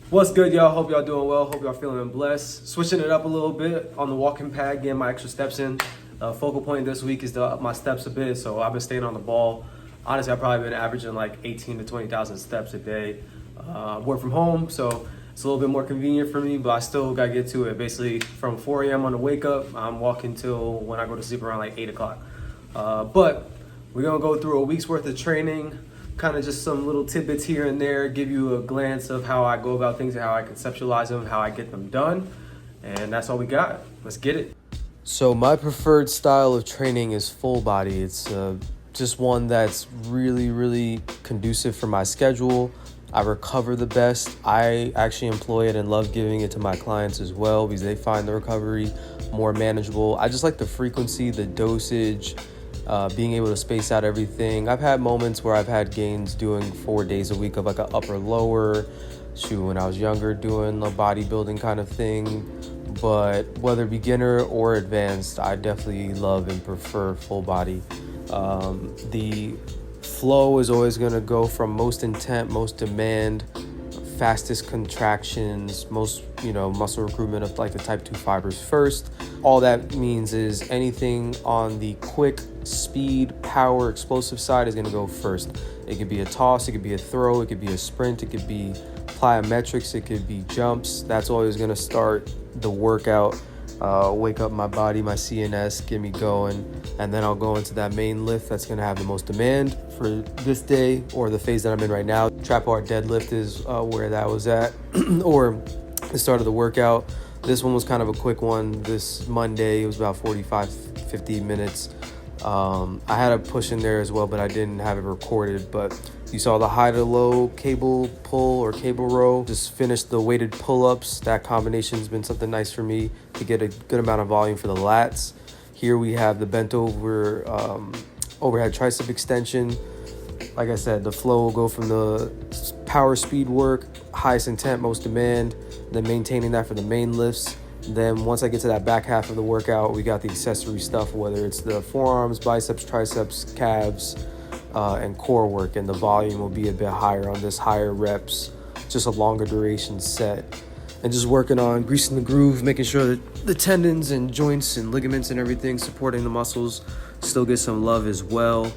What's good, y'all? Hope y'all doing well. Hope y'all feeling blessed. Switching it up a little bit on the walking pad, getting my extra steps in. Focal point this week is to up my steps a bit, so I've been staying on the ball. Honestly, I've probably been averaging like 18 to 20,000 steps a day. Work from home, so it's a little bit more convenient for me, but I still got to get to it. Basically, from 4 a.m. on the wake up, I'm walking till when I go to sleep around like 8 o'clock. But we're going to go through a week's worth of training, kind of just some little tidbits here and there, give you a glance of how I go about things and how I conceptualize them, how I get them done. And that's all we got. Let's get it. So my preferred style of training is full body. It's just one that's really conducive for my schedule. I recover the best. I actually employ it and love giving it to my clients as well because they find the recovery more manageable. I just like the frequency, the dosage, being able to space out everything. I've had moments where I've had gains doing 4 days a week of like an upper lower, when I was younger doing a bodybuilding kind of thing. But whether beginner or advanced, I definitely love and prefer full body. The flow is always going to go from most intent, most demand, fastest contractions, most muscle recruitment of like the type 2 fibers first. All that means is anything on the quick speed, power, explosive side is going to go first. It could be a toss, it could be a throw, it could be a sprint, it could be plyometrics, it could be jumps. That's always going to start the workout, wake up my body, my CNS, get me going, and then I'll go into that main lift that's going to have the most demand for this day or the phase that I'm in right now. Trap bar deadlift is where that was at, or the start of the workout. This one was kind of a quick one. This Monday, it was about 45-50 minutes. I had a push in there as well, but I didn't have it recorded. But you saw the high to low cable pull or cable row. Just finished the weighted pull-ups. That combination's been something nice for me to get a good amount of volume for the lats. Here we have the bent over overhead tricep extension. Like I said, the flow will go from the power speed work, highest intent, most demand, then maintaining that for the main lifts. Then once I get to that back half of the workout, we got the accessory stuff, whether it's the forearms, biceps, triceps, calves, and core work. And the volume will be a bit higher on this, higher reps, just a longer duration set. And just working on greasing the groove, making sure that the tendons and joints and ligaments and everything supporting the muscles still get some love as well.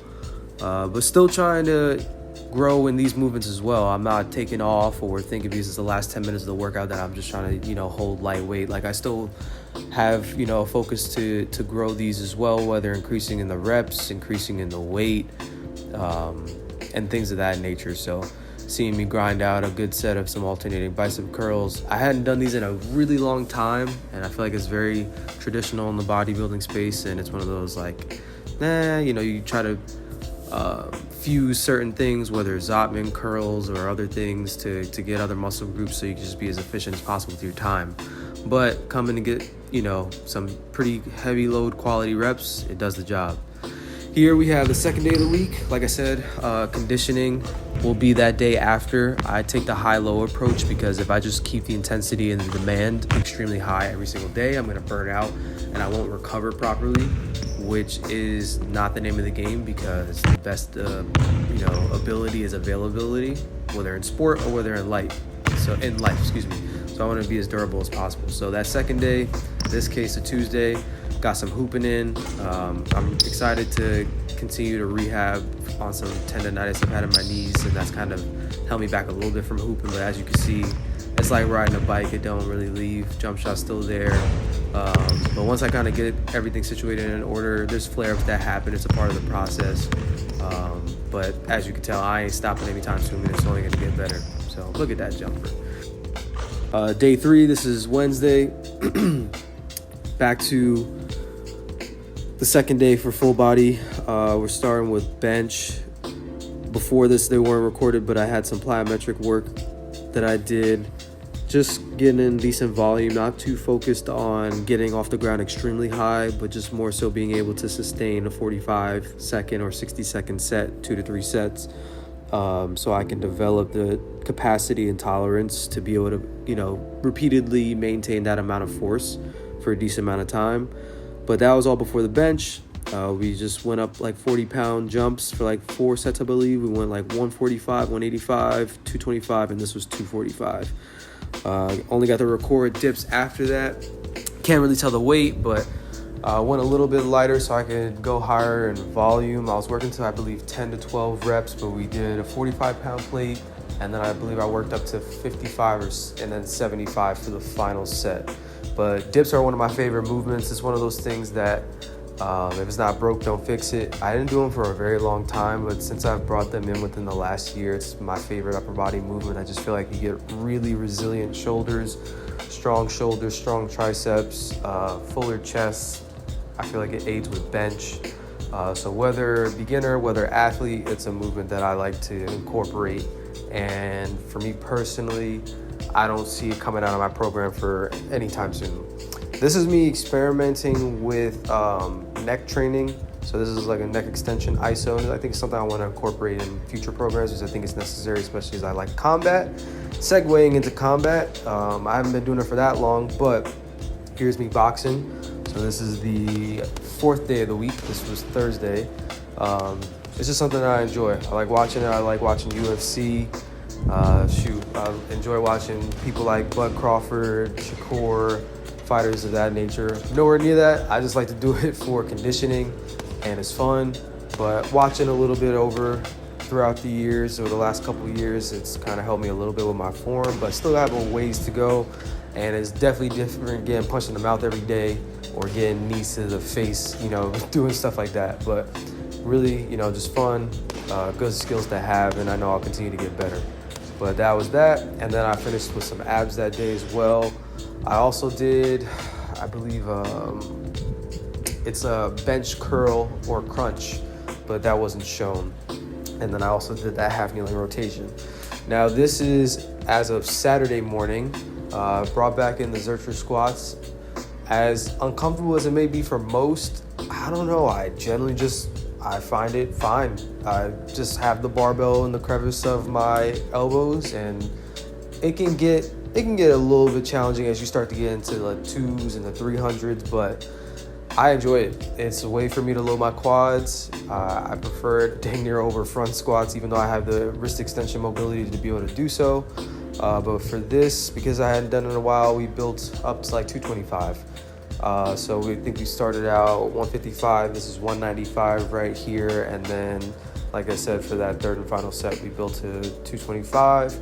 But still trying to grow in these movements as well. I'm not taking off or thinking because it's the last 10 minutes of the workout that I'm just trying to, hold lightweight. Like I still have, a focus to grow these as well, whether increasing in the reps, increasing in the weight, and things of that nature. So seeing me grind out a good set of some alternating bicep curls. I hadn't done these in a really long time, and I feel like it's very traditional in the bodybuilding space, and it's one of those like, you try to fuse certain things, whether it's Zotman curls or other things to get other muscle groups so you can just be as efficient as possible with your time. But coming to get, some pretty heavy load quality reps, it does the job. Here we have the second day of the week. Like I said, conditioning will be that day after. I take the high-low approach because if I just keep the intensity and the demand extremely high every single day, I'm going to burn out and I won't recover properly, which is not the name of the game because the best, ability is availability, whether in sport or whether in life. So I want to be as durable as possible. So that second day, in this case, a Tuesday, got some hooping in. I'm excited to continue to rehab on some tendonitis I've had in my knees, and that's kind of held me back a little bit from hooping. But as you can see, it's like riding a bike. It don't really leave. Jump shot's still there. But once I kind of get everything situated in order, there's flare-ups that happen. It's a part of the process. But as you can tell, I ain't stopping anytime soon, and it's only going to get better. So look at that jumper. Day 3, this is Wednesday. Back to the second day for full body. We're starting with bench. Before this, they weren't recorded, but I had some plyometric work that I did. Just getting in decent volume, not too focused on getting off the ground extremely high, but just more so being able to sustain a 45-second or 60-second set, 2 to 3 sets, so I can develop the capacity and tolerance to be able to, repeatedly maintain that amount of force for a decent amount of time. But that was all before the bench. We just went up like 40-pound jumps for like 4 sets, I believe. We went like 145, 185, 225, and this was 245. Only got to record dips after that. Can't really tell the weight, but went a little bit lighter so I could go higher in volume. I was working to, I believe, 10 to 12 reps, but we did a 45-pound plate, and then I believe I worked up to 55 and then 75 for the final set. But dips are one of my favorite movements. It's one of those things that if it's not broke, don't fix it. I didn't do them for a very long time, but since I've brought them in within the last year, it's my favorite upper body movement. I just feel like you get really resilient shoulders, strong triceps, fuller chest. I feel like it aids with bench. So whether beginner, whether athlete, it's a movement that I like to incorporate. And for me personally, I don't see it coming out of my program for any time soon. This is me experimenting with neck training. So this is like a neck extension ISO. And I think it's something I want to incorporate in future programs because I think it's necessary, especially as I like combat. Segueing into combat, I haven't been doing it for that long, but here's me boxing. So this is the 4th day of the week. This was Thursday. It's just something that I enjoy. I like watching it. I like watching UFC. I enjoy watching people like Bud Crawford, Shakur, fighters of that nature. Nowhere near that. I just like to do it for conditioning, and it's fun. But watching a little bit over throughout the years, or the last couple of years, it's kind of helped me a little bit with my form, but still have a ways to go. And it's definitely different getting punched in the mouth every day or getting knees to the face, doing stuff like that. But really, just fun, good skills to have, and I know I'll continue to get better. But that was that, and then I finished with some abs that day as well. I also did, I believe, it's a bench curl or crunch, but that wasn't shown. And then I also did that half kneeling rotation. Now this is as of Saturday morning. Brought back in the Zercher squats. As uncomfortable as it may be for most, I don't know, I find it fine. I just have the barbell in the crevice of my elbows, and it can get a little bit challenging as you start to get into the 2s and the 300s, but I enjoy it. It's a way for me to load my quads. I prefer it dang near over front squats, even though I have the wrist extension mobility to be able to do so. But for this, because I hadn't done it in a while, we built up to like 225. So we started out 155. This is 195 right here. And then, like I said, for that third and final set, we built to 225.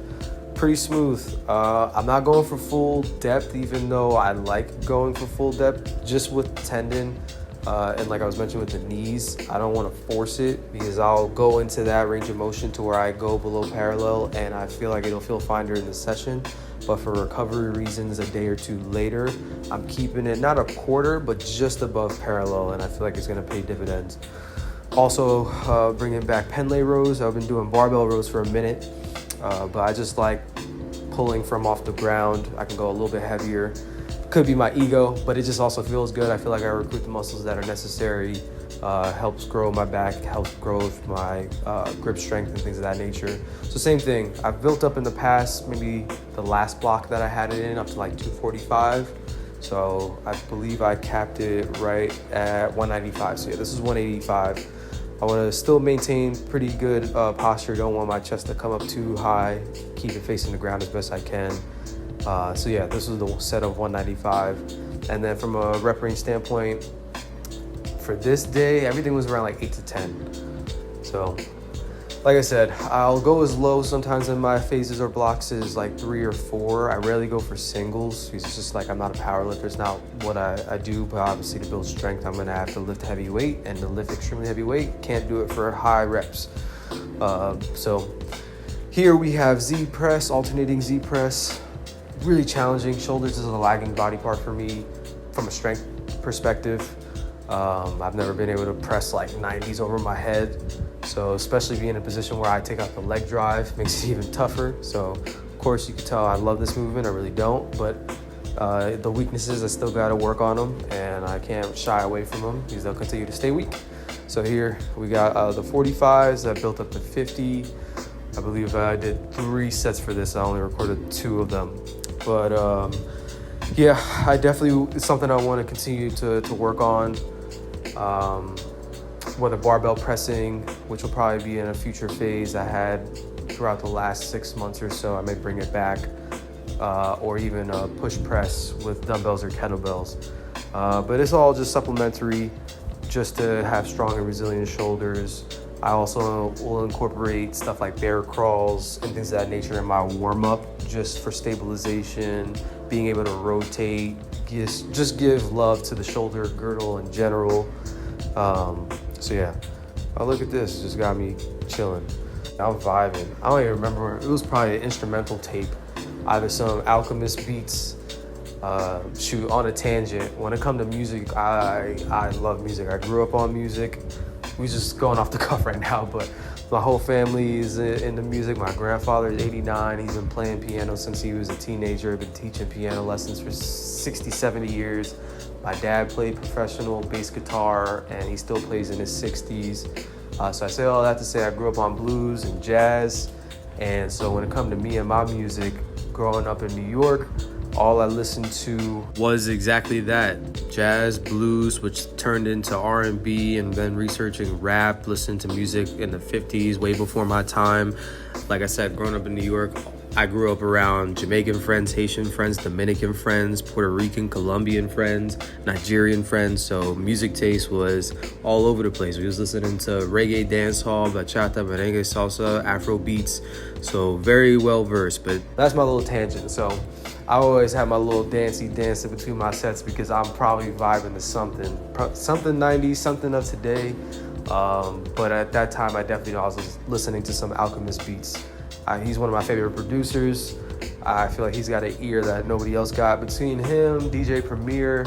Pretty smooth. I'm not going for full depth, even though I like going for full depth, just with tendon. And like I was mentioning with the knees, I don't want to force it because I'll go into that range of motion to where I go below parallel, and I feel like it'll feel fine during the session. But for recovery reasons, a day or two later, I'm keeping it not a quarter, but just above parallel, and I feel like it's going to pay dividends. Also, bringing back Pendlay rows. I've been doing barbell rows for a minute, but I just like pulling from off the ground. I can go a little bit heavier. Could be my ego, but it just also feels good. I feel like I recruit the muscles that are necessary, helps grow my back, helps grow my grip strength and things of that nature. So same thing, I've built up in the past, maybe the last block that I had it in up to like 245. So I believe I capped it right at 195. So yeah, this is 185. I want to still maintain pretty good posture. Don't want my chest to come up too high. Keep it facing the ground as best I can. So yeah, this is the set of 195. And then from a rep range standpoint, for this day, everything was around like 8 to 10. So like I said, I'll go as low sometimes in my phases or blocks as like 3 or 4. I rarely go for singles because it's just like I'm not a power lifter. It's not what I do, but obviously to build strength, I'm gonna have to lift heavy weight, and to lift extremely heavy weight, can't do it for high reps. So here we have Z press, alternating Z press. Really challenging. Shoulders is a lagging body part for me from a strength perspective. I've never been able to press like 90s over my head. So especially being in a position where I take out the leg drive makes it even tougher. So of course you can tell I love this movement, I really don't, but the weaknesses, I still gotta work on them, and I can't shy away from them because they'll continue to stay weak. So here we got the 45s that built up to 50. I believe I did 3 sets for this. I only recorded 2 of them. But yeah, it's something I want to continue to work on. whether barbell pressing, which will probably be in a future phase I had throughout the last 6 months or so. I may bring it back, or even push press with dumbbells or kettlebells. But it's all just supplementary, just to have strong and resilient shoulders. I also will incorporate stuff like bear crawls and things of that nature in my warm-up, just for stabilization, being able to rotate, just give love to the shoulder girdle in general. So yeah, oh, look at this, just got me chilling. I'm vibing. I don't even remember, it was probably an instrumental tape, either some Alchemist beats. Shoot, on a tangent, when it comes to music, I love music. I grew up on music. We just going off the cuff right now, but my whole family is into music. My grandfather is 89. He's been playing piano since he was a teenager. Been teaching piano lessons for 60, 70 years. My dad played professional bass guitar, and he still plays in his 60s. So I say all that to say I grew up on blues and jazz. And so when it comes to me and my music, growing up in New York, all I listened to was exactly that, jazz, blues, which turned into R&B, and then researching rap, listening to music in the 50s, way before my time. Like I said, growing up in New York, I grew up around Jamaican friends, Haitian friends, Dominican friends, Puerto Rican, Colombian friends, Nigerian friends. So music taste was all over the place. We was listening to reggae, dancehall, bachata, merengue, salsa, Afro beats. So very well versed, but that's my little tangent. So I always have my little dancing between my sets because I'm probably vibing to something 90s, something of today. But at that time, I definitely know I was listening to some Alchemist beats. He's one of my favorite producers. I feel like he's got an ear that nobody else got. Between him, DJ Premier,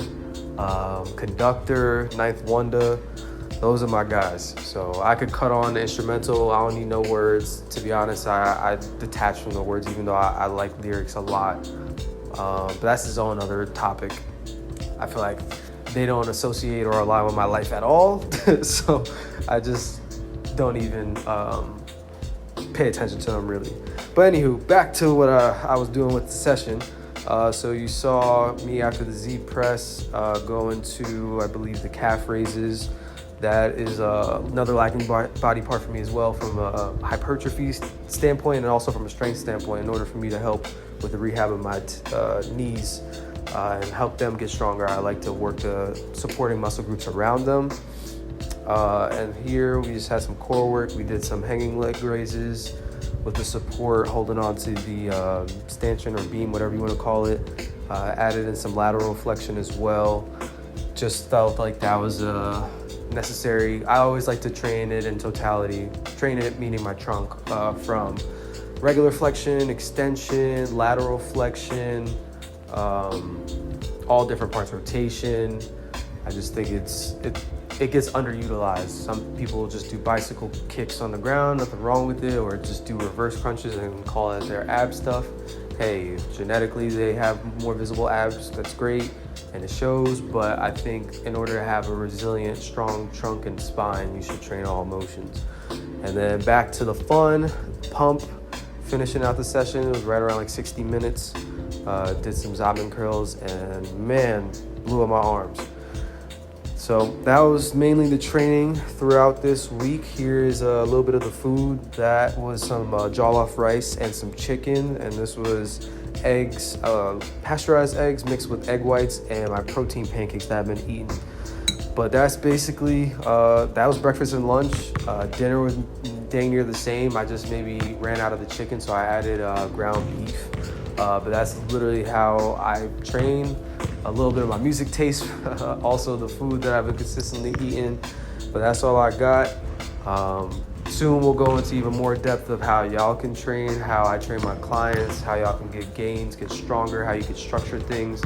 Conductor, Ninth Wonder, those are my guys. So I could cut on the instrumental. I don't need no words. To be honest, I detach from the words, even though I like lyrics a lot. But that's his own other topic. I feel like they don't associate or align with my life at all. So I just don't even pay attention to them really. But anywho, back to what I was doing with the session. So you saw me after the Z press going to, I believe, the calf raises. That is another lacking body part for me as well, from a hypertrophy standpoint and also from a strength standpoint, in order for me to help with the rehab of my knees and help them get stronger. I like to work the supporting muscle groups around them. And here we just had some core work. We did some hanging leg raises with the support, holding on to the stanchion or beam, whatever you want to call it. Added in some lateral flexion as well. Just felt like that was necessary. I always like to train it in totality. Train it meaning my trunk, from regular flexion, extension, lateral flexion, all different parts, rotation. I just think it gets underutilized. Some people just do bicycle kicks on the ground, nothing wrong with it, or just do reverse crunches and call it their ab stuff. Hey, genetically they have more visible abs, that's great, and it shows, but I think in order to have a resilient, strong trunk and spine, you should train all motions. And then back to the fun, pump, finishing out the session. It was right around like 60 minutes. Did some Zotman curls, and man, blew up my arms. So that was mainly the training throughout this week. Here's a little bit of the food. That was some jollof rice and some chicken, and this was eggs, pasteurized eggs mixed with egg whites, and my protein pancakes that I've been eating. But that's basically, that was breakfast and lunch. Dinner was dang near the same. I just maybe ran out of the chicken, so I added ground beef. But that's literally how I train. A little bit of my music taste, also the food that I've been consistently eating. But that's all I got. Soon we'll go into even more depth of how y'all can train, how I train my clients, how y'all can get gains, get stronger, how you can structure things.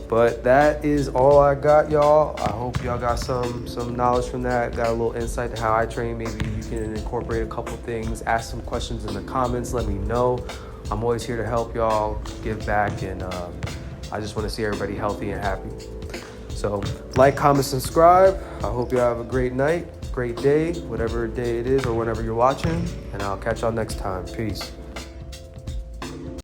But that is all I got, y'all. I hope y'all got some knowledge from that, got a little insight to how I train. Maybe you can incorporate a couple things, ask some questions in the comments, let me know. I'm always here to help y'all, give back, and I just want to see everybody healthy and happy. So like, comment, subscribe. I hope you have a great night, great day, whatever day it is or whenever you're watching. And I'll catch y'all next time. Peace.